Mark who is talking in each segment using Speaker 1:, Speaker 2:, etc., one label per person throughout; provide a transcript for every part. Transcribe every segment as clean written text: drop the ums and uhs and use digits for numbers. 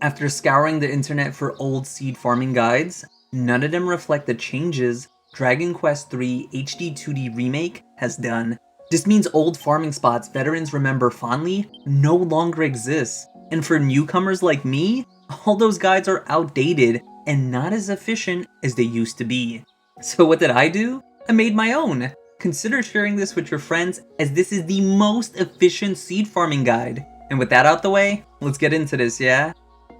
Speaker 1: After scouring the internet for old seed farming guides, none of them reflect the changes Dragon Quest III HD-2D Remake has done. This means old farming spots veterans remember fondly no longer exist, and for newcomers like me, all those guides are outdated and not as efficient as they used to be. So what did I do? I made my own! Consider sharing this with your friends, as this is the most efficient seed farming guide. And with that out the way, let's get into this, yeah?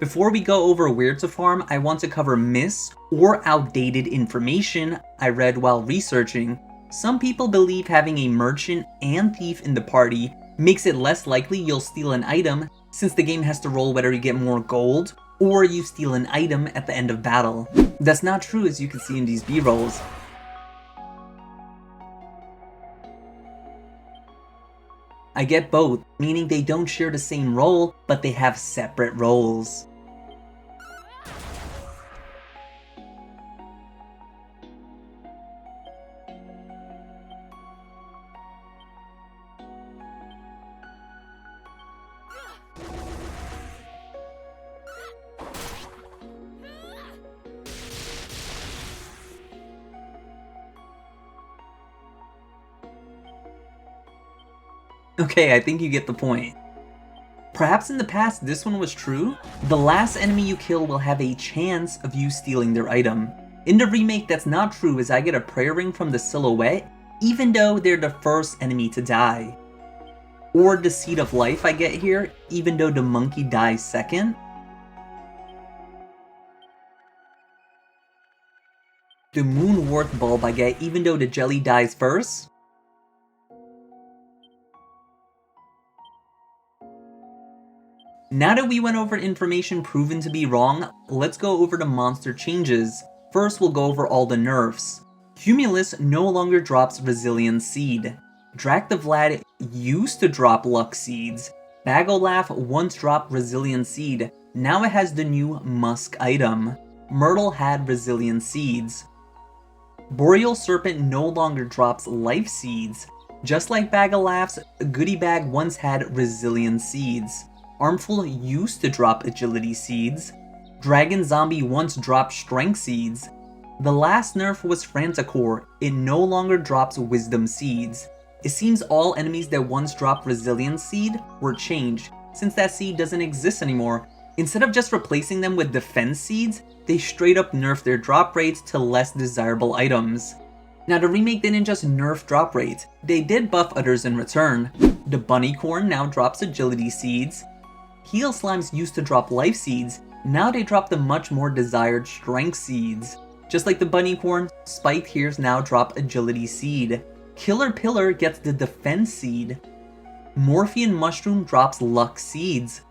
Speaker 1: Before we go over where to farm, I want to cover missed or outdated information I read while researching. Some people believe having a merchant and thief in the party makes it less likely you'll steal an item, since the game has to roll whether you get more gold or you steal an item at the end of battle. That's not true, as you can see in these B-rolls. I get both, meaning they don't share the same role, but they have separate roles. Okay, I think you get the point. Perhaps in the past this one was true? The last enemy you kill will have a chance of you stealing their item. In the remake that's not true, as I get a prayer ring from the silhouette, even though they're the first enemy to die. Or the Seed of Life I get here, even though the monkey dies second. The Moonworth bulb I get even though the jelly dies first. Now that we went over information proven to be wrong, let's go over the monster changes. First, we'll go over all the nerfs. Cumulus no longer drops Resilience Seed. Vlad used to drop Luck Seeds. Bagolaf once dropped Resilience Seed, now it has the new Musk item. Myrtle had Resilience Seeds. Boreal Serpent no longer drops Life Seeds. Just like Bagolaf's, Goodie Bag once had Resilience Seeds. Armful used to drop Agility Seeds. Dragon Zombie once dropped Strength Seeds. The last nerf was Franticore, it no longer drops Wisdom Seeds. It seems all enemies that once dropped Resilience Seed were changed, since that seed doesn't exist anymore. Instead of just replacing them with Defense Seeds, they straight up nerfed their drop rates to less desirable items. Now the remake didn't just nerf drop rates, they did buff others in return. The Bunnycorn now drops Agility Seeds. Heal Slimes used to drop Life Seeds, now they drop the much more desired Strength Seeds. Just like the Bunnycorn, Spiked Hears now drop Agility Seed. Killer Pillar gets the Defense Seed. Morphean Mushroom drops Luck Seeds.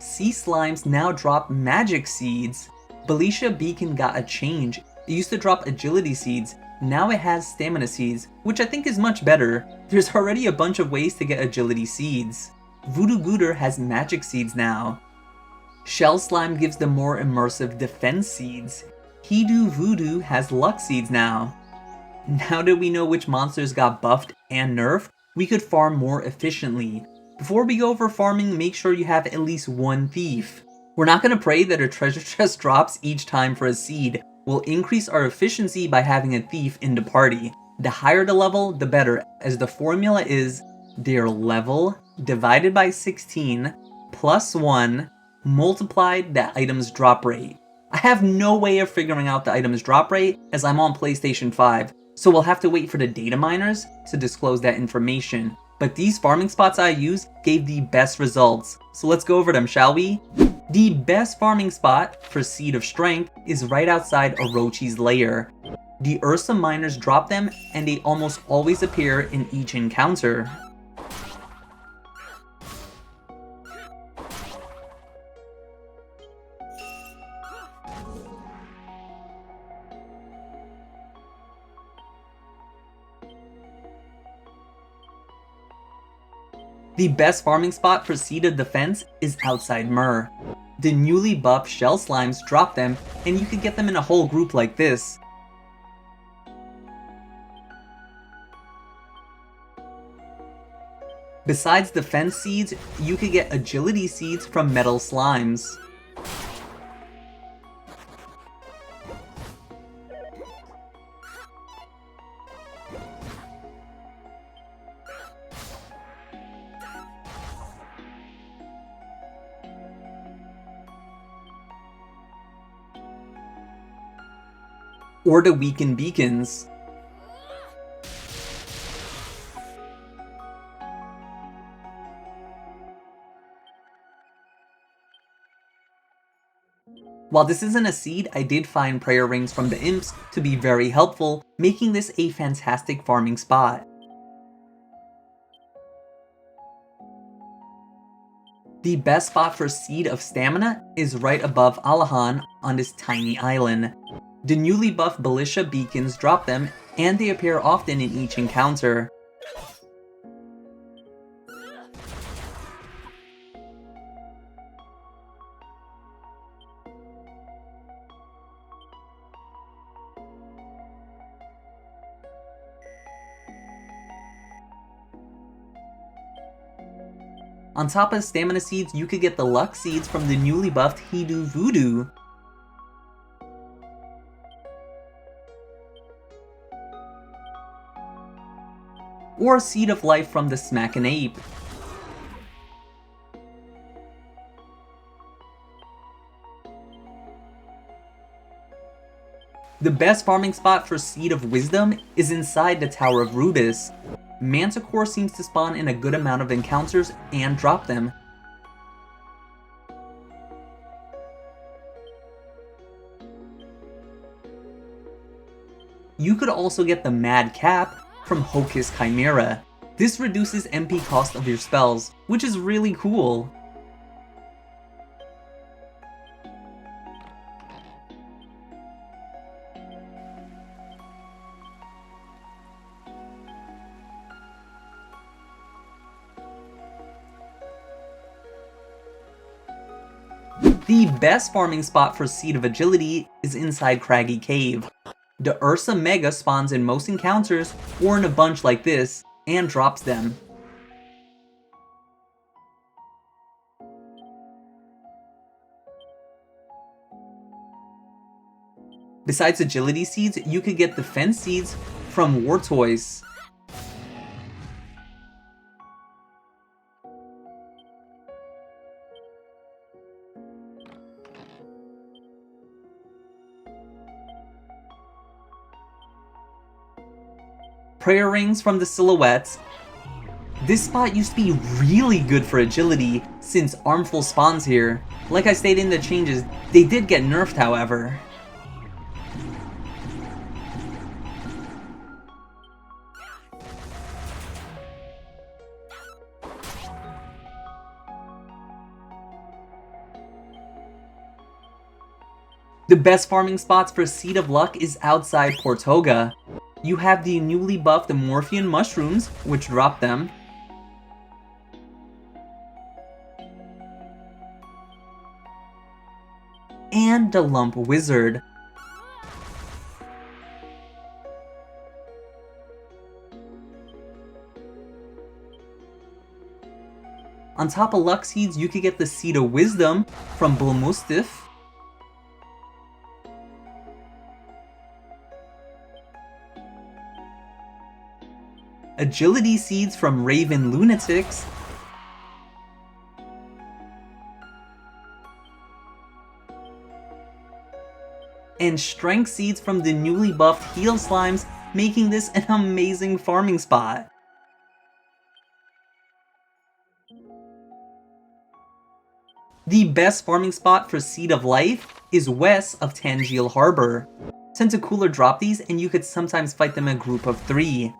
Speaker 1: Sea Slimes now drop Magic Seeds. Belicia Beacon got a change, it used to drop Agility Seeds, now it has Stamina Seeds, which I think is much better. There's already a bunch of ways to get Agility Seeds. Voodoo Gooder has Magic Seeds now. Shell Slime gives the more immersive Defense Seeds. Hedo Voodoo has Luck Seeds now. Now that we know which monsters got buffed and nerfed, we could farm more efficiently. Before we go over farming, make sure you have at least one thief. We're not going to pray that a treasure chest drops each time for a seed. We'll increase our efficiency by having a thief in the party. The higher the level, the better, as the formula is their level divided by 16 plus 1 multiplied the item's drop rate. I have no way of figuring out the item's drop rate as I'm on PlayStation 5, so we'll have to wait for the data miners to disclose that information. But these farming spots I used gave the best results, so let's go over them, shall we? The best farming spot for Seed of Strength is right outside Orochi's lair. The Ursa miners drop them and they almost always appear in each encounter. The best farming spot for Seed of Defense is outside Myrrh. The newly buffed Shell Slimes drop them, and you could get them in a whole group like this. Besides Defense Seeds, you could get Agility Seeds from Metal Slimes. or to weaken beacons. While this isn't a seed, I did find prayer rings from the imps to be very helpful, making this a fantastic farming spot. The best spot for Seed of Stamina is right above Alahan on this tiny island. The newly buffed Belisha beacons drop them, and they appear often in each encounter. On top of stamina seeds, you could get the luck seeds from the newly buffed Hidu Voodoo. Or Seed of Life from the Smack and Ape. The best farming spot for Seed of Wisdom is inside the Tower of Rubis. Manticore seems to spawn in a good amount of encounters and drop them. You could also get the Mad Cap from Hocus Chimera. This reduces MP cost of your spells, which is really cool. The best farming spot for Seed of Agility is inside Craggy Cave. The Ursa Mega spawns in most encounters, or in a bunch like this, and drops them. Besides Agility Seeds, you could get Defense Seeds from War Toys. Prayer Rings from the Silhouettes. This spot used to be really good for agility since Armful spawns here. Like I stated in the changes, they did get nerfed however. The best farming spots for Seed of Luck is outside Portoga. You have the newly buffed Morphean Mushrooms, which drop them. And the Lump Wizard. On top of Luck Seeds, you could get the Seed of Wisdom from Bulmustif. Agility Seeds from Raven Lunatics, and Strength Seeds from the newly buffed Heal Slimes, making this an amazing farming spot. The best farming spot for Seed of Life is west of Tangiel Harbor. Tentacooler drop these and you could sometimes fight them in a group of 3.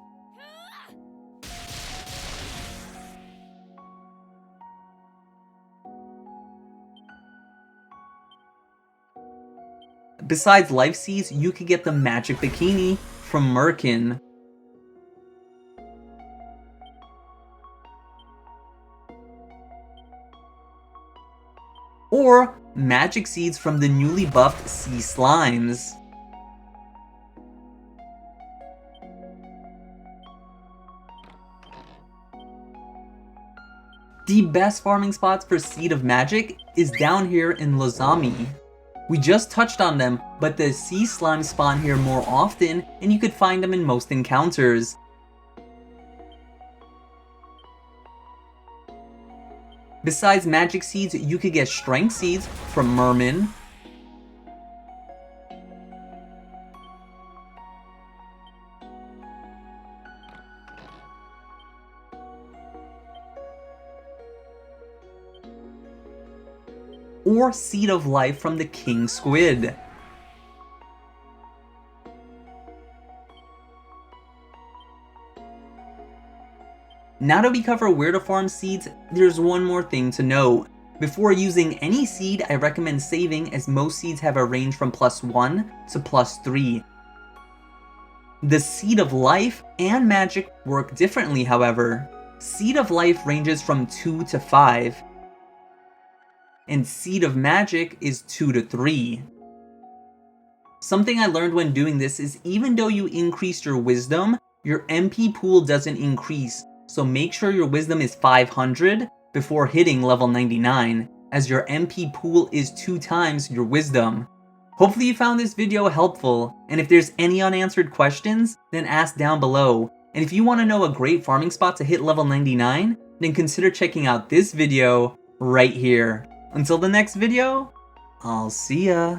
Speaker 1: Besides Life Seeds, you could get the Magic Bikini from Merkin. Or Magic Seeds from the newly buffed Sea Slimes. The best farming spots for Seed of Magic is down here in Lozami. We just touched on them, but the sea slimes spawn here more often, and you could find them in most encounters. Besides Magic Seeds, you could get Strength Seeds from Merman. or Seed of Life from the King Squid. Now that we cover where to farm seeds, there's one more thing to note. Before using any seed, I recommend saving, as most seeds have a range from +1 to +3. The Seed of Life and Magic work differently, however. Seed of Life ranges from 2 to 5, and Seed of Magic is 2 to 3. Something I learned when doing this is even though you increase your wisdom, your MP pool doesn't increase, so make sure your wisdom is 500 before hitting level 99, as your MP pool is 2 times your wisdom. Hopefully you found this video helpful, and if there's any unanswered questions, then ask down below. And if you want to know a great farming spot to hit level 99, then consider checking out this video right here. Until the next video, I'll see ya.